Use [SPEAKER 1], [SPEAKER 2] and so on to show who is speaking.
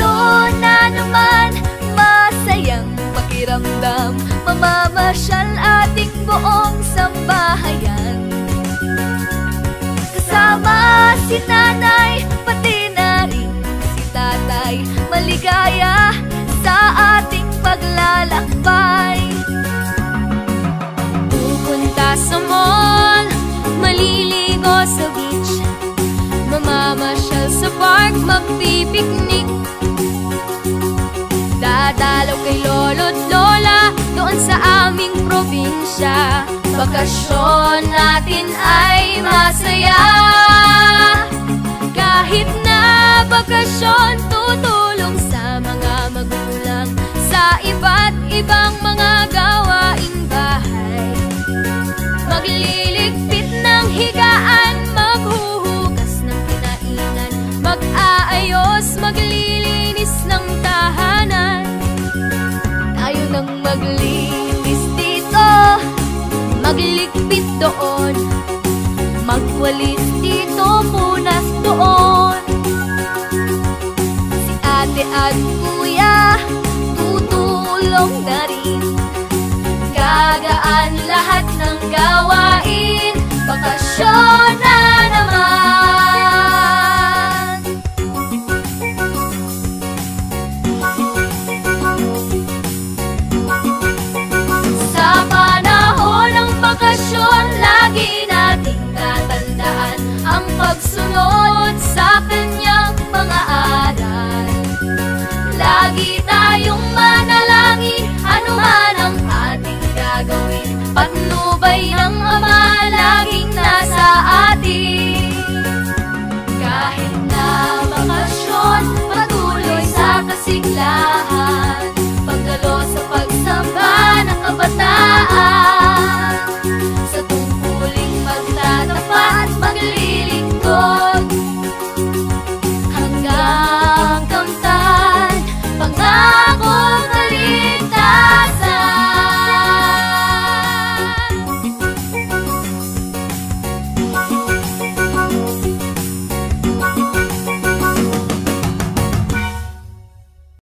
[SPEAKER 1] Bakasyon na naman, masayang pakiramdam. Mamamasyal ating buong sambahayan. Kasama si nanay, pati na rin si tatay. Maligaya sa ating paglalakbay. Pupunta sa mall, maliligo sa beach, mamamasyal sa park, magpipiknik. Dadalaw kay lolo't lola doon sa aming probinsya. Bakasyon natin ay masaya. Kahit na bakasyon, tutulong sa mga magulang sa iba't ibang mga gawaing bahay. Magliligpit ng higaan, maghuhugas ng kinainan, mag-aayos, maglilinis ng tahanan. Tayo nang maglinis dito, magligpit doon, magwalis dito, punas doon. Si ate at kuya tutulong na rin, gagaan lahat ng gawa.